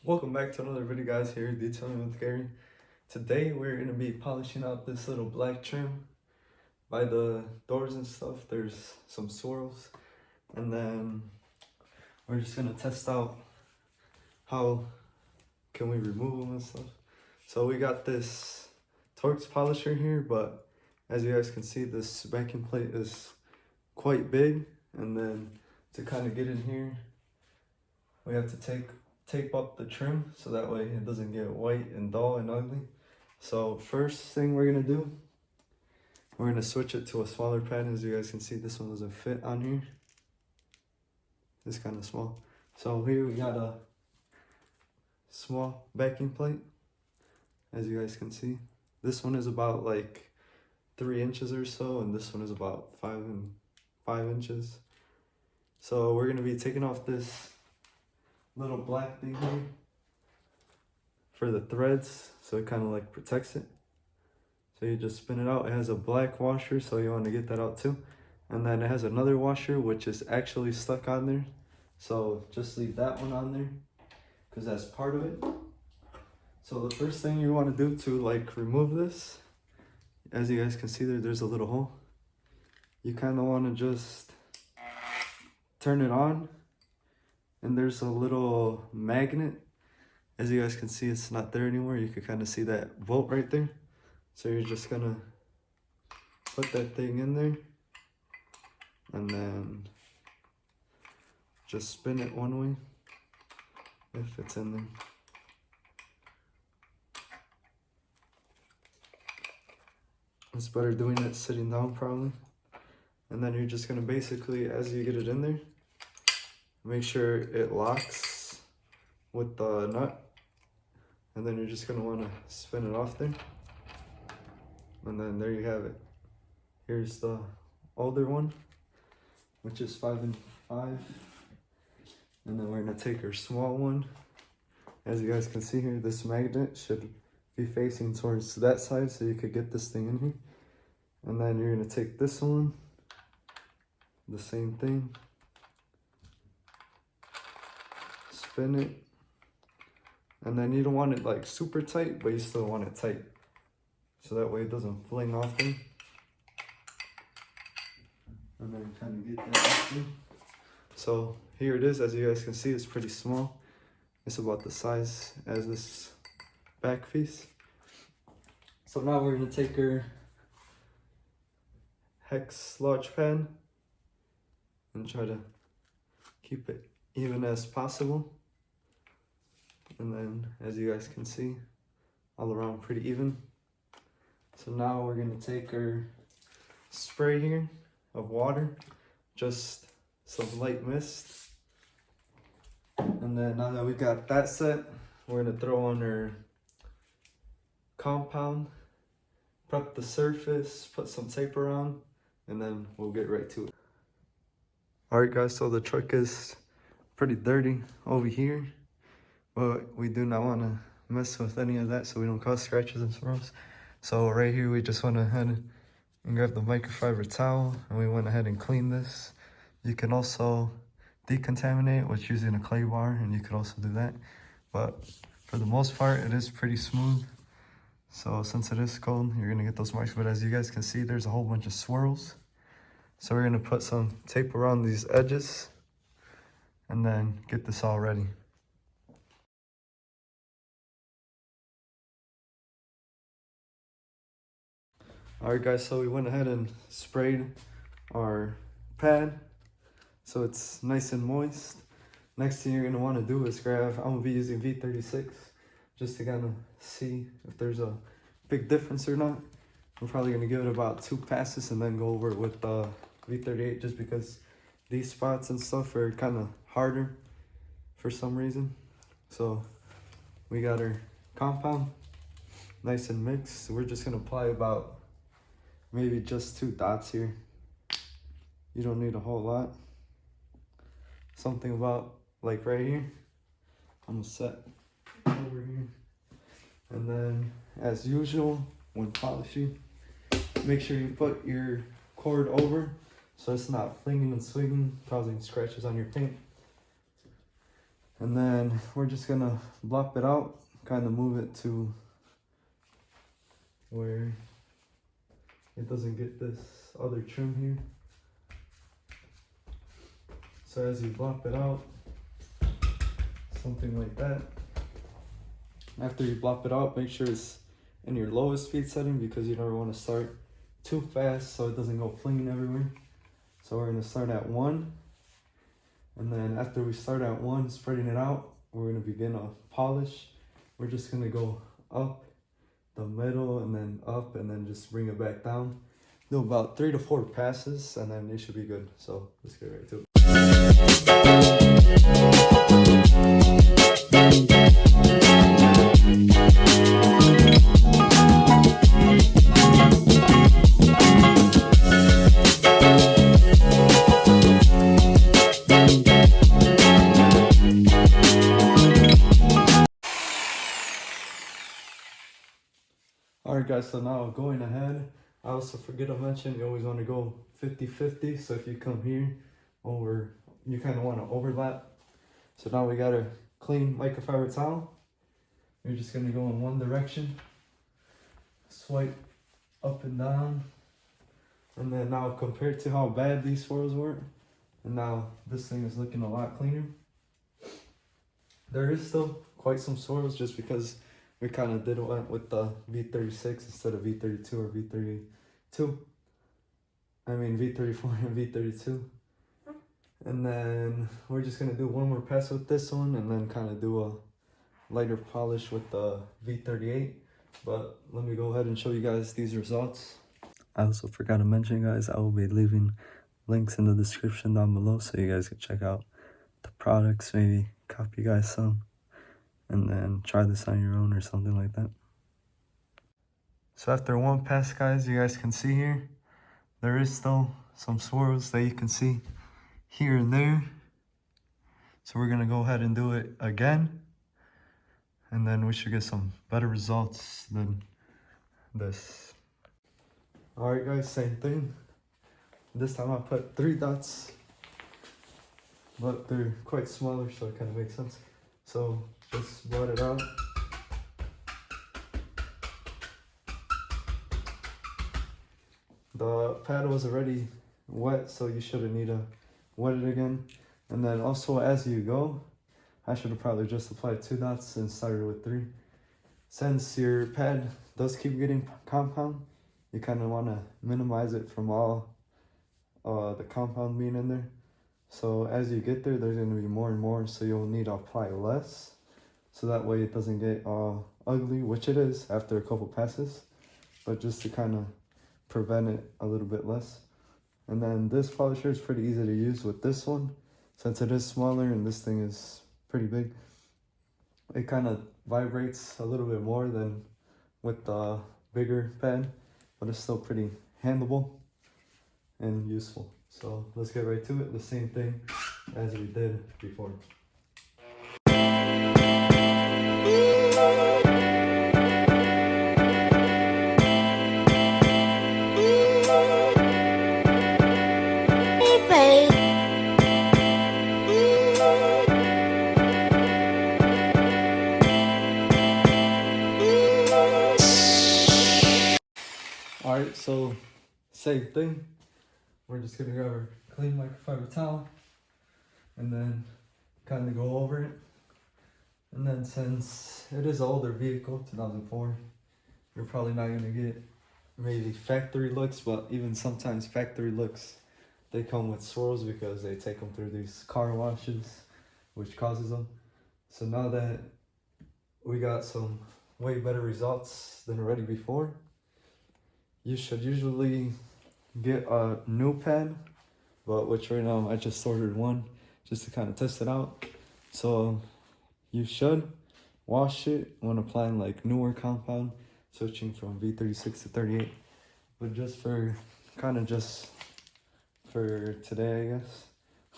Welcome back to another video, guys. Here, Detailing with Gary. Today we're going to be polishing out this little black trim. By the doors and stuff, there's some swirls. And then we're just going to test out how can we remove them and stuff. So we got this Torx polisher here, but as you guys can see, this backing plate is quite big. And then to kind of get in here, we have to tape up the trim so that way it doesn't get white and dull and ugly. So first thing we're gonna do, we're gonna switch it to a smaller pad. As you guys can see, this one doesn't fit on here. It's kind of small. So here we got a small backing plate. As you guys can see, this one is about like 3 inches or so, and this one is about 5 inches. So we're gonna be taking off this little black thing here for the threads, so it kind of like protects it. So you just spin it out. It has a black washer, so you want to get that out too. And then it has another washer which is actually stuck on there, so just leave that one on there because that's part of it. So the first thing you want to do to like remove this, as you guys can see there's a little hole. You kind of want to just turn it on, and there's a little magnet. As you guys can see, it's not there anymore. You can kind of see that bolt right there. So you're just gonna put that thing in there and then just spin it one way if it's in there. It's better doing it sitting down probably. And then you're just gonna basically, as you get it in there, make sure it locks with the nut. And then you're just gonna wanna spin it off there. And then there you have it. Here's the older one, which is 5 and 5. And then we're gonna take our small one. As you guys can see here, this magnet should be facing towards that side so you could get this thing in here. And then you're gonna take this one, the same thing, spin it. And then you don't want it like super tight, but you still want it tight. So that way it doesn't fling off there. And then kind of get that off there. So here it is. As you guys can see, it's pretty small. It's about the size as this back piece. So now we're gonna take our hex lodge pad and try to keep it even as possible. And then, as you guys can see, all around pretty even. So now we're gonna take our spray here of water, just some light mist. And then now that we got that set, we're gonna throw on our compound, prep the surface, put some tape around, and then we'll get right to it. Alright guys, so the truck is pretty dirty over here. But we do not want to mess with any of that so we don't cause scratches and swirls. So right here we just went ahead and grabbed the microfiber towel and we went ahead and cleaned this. You can also decontaminate with using a clay bar, and you could also do that. But for the most part it is pretty smooth. So since it is cold, you're going to get those marks. But as you guys can see, there's a whole bunch of swirls. So we're going to put some tape around these edges and then get this all ready. Alright guys, so we went ahead and sprayed our pad so it's nice and moist. Next thing you're going to want to do is grab, I'm going to be using V36 just to kind of see if there's a big difference or not. I'm probably going to give it about 2 passes and then go over it with V38 just because these spots and stuff are kind of harder for some reason. So we got our compound nice and mixed. So we're just going to apply about maybe just 2 dots here. You don't need a whole lot. Something about like right here. I'm gonna set over here. And then as usual, when polishing, make sure you put your cord over so it's not flinging and swinging, causing scratches on your paint. And then we're just gonna blop it out, kind of move it to where it doesn't get this other trim here. So as you blop it out, something like that. After you blop it out, make sure it's in your lowest speed setting because you never want to start too fast so it doesn't go flinging everywhere. So we're gonna start at 1. And then after we start at 1, spreading it out, we're gonna begin a polish. We're just gonna go up the middle and then up and then just bring it back down. Do about 3 to 4 passes and then it should be good. So let's get right to it. Alright guys, so now going ahead, I also forget to mention you always want to go 50-50. So if you come here over, you kind of want to overlap. So now we got a clean microfiber towel. You're just going to go in one direction, swipe up and down, and then now compared to how bad these swirls were, and now this thing is looking a lot cleaner. There is still quite some swirls just because we kind of went with the V36 instead of V32 or V32. I mean V34 and V32. And then we're just gonna do one more pass with this one and then kind of do a lighter polish with the V38. But let me go ahead and show you guys these results. I also forgot to mention, guys, I will be leaving links in the description down below so you guys can check out the products, maybe copy you guys some, and then try this on your own or something like that. So after one pass, guys, you guys can see here, there is still some swirls that you can see here and there. So we're gonna go ahead and do it again, and then we should get some better results than this. Alright guys, same thing. This time I put 3 dots, but they're quite smaller, so it kind of makes sense. So just blot it out. The pad was already wet, so you shouldn't need to wet it again. And then also as you go, I should have probably just applied 2 dots and started with 3. Since your pad does keep getting compound, you kind of want to minimize it from all the compound being in there. So as you get there, there's going to be more and more, so you'll need to apply less. So that way it doesn't get ugly, which it is after a couple passes, but just to kind of prevent it a little bit less. And then this polisher is pretty easy to use with this one, since it is smaller and this thing is pretty big. It kind of vibrates a little bit more than with the bigger pad, but it's still pretty handleable and useful. So let's get right to it, the same thing as we did before. Alright, so same thing. We're just gonna grab our clean microfiber towel and then kind of go over it. And then since it is an older vehicle, 2004, you're probably not gonna get maybe factory looks, but even sometimes factory looks, they come with swirls because they take them through these car washes, which causes them. So now that we got some way better results than already before, you should usually get a new pen, but which right now I just ordered one just to kind of test it out. So you should wash it when applying like newer compound, switching from V36 to 38. But just for just for today, I guess,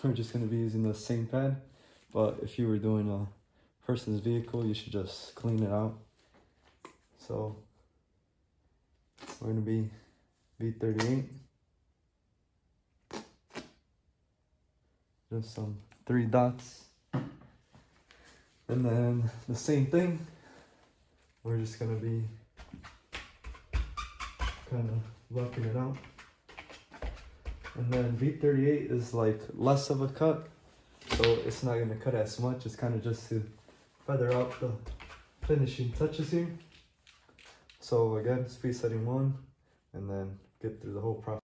we're just going to be using the same pen. But if you were doing a person's vehicle, you should just clean it out. So we're going to be V38. Just some 3 dots. And then the same thing, we're just gonna be kind of buffing it out. And then V38 is like less of a cut, so it's not gonna cut as much. It's kind of just to feather out the finishing touches here. So again, speed setting 1, and then get through the whole process.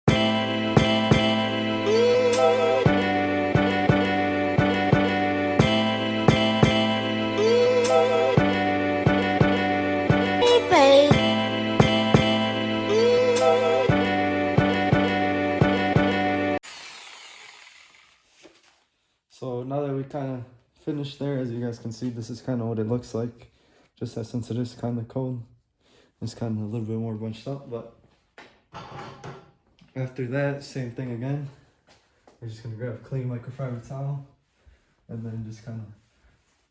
So now that we kind of finished there, as you guys can see, this is kind of what it looks like. Just that since it is kind of cold, it's kind of a little bit more bunched up. But after that, same thing again. We're just gonna grab a clean microfiber towel and then just kind of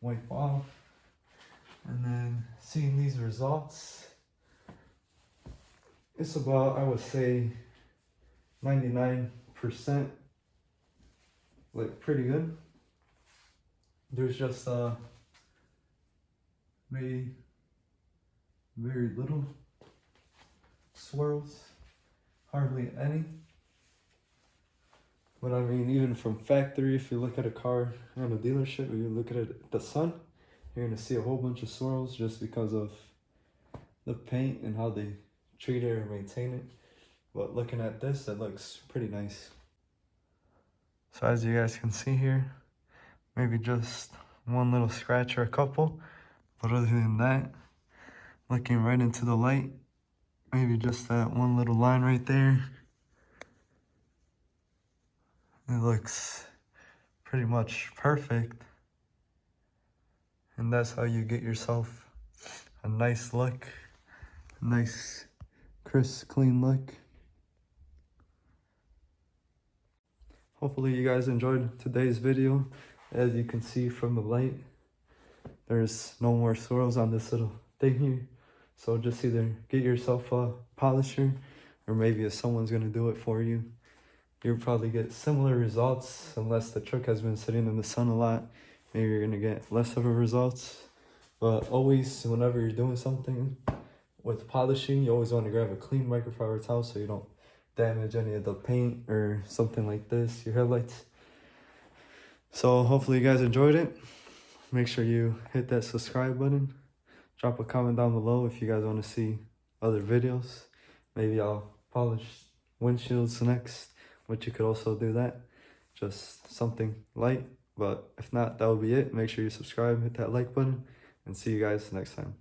wipe off. And then seeing these results, it's about, I would say, 99%, like pretty good. There's just maybe very little swirls, hardly any. But I mean, even from factory, if you look at a car in a dealership, or you look at it at the sun, you're gonna see a whole bunch of swirls just because of the paint and how they treat it or maintain it. But looking at this, it looks pretty nice. So as you guys can see here, maybe just one little scratch or a couple. But other than that, looking right into the light, maybe just that one little line right there. It looks pretty much perfect. And that's how you get yourself a nice look, a nice, crisp, clean look. Hopefully you guys enjoyed today's video. As you can see from the light, there's no more swirls on this little thing here. So just either get yourself a polisher, or maybe if someone's gonna do it for you, you'll probably get similar results. Unless the truck has been sitting in the sun a lot, maybe you're gonna get less of a results. But always, whenever you're doing something with polishing, you always want to grab a clean microfiber towel so you don't damage any of the paint or something like this, your headlights. So hopefully you guys enjoyed it. Make sure you hit that subscribe button. Drop a comment down below if you guys want to see other videos. Maybe I'll polish windshields next, but you could also do that. Just something light. But if not, that will be it. Make sure you subscribe, hit that like button, and see you guys next time.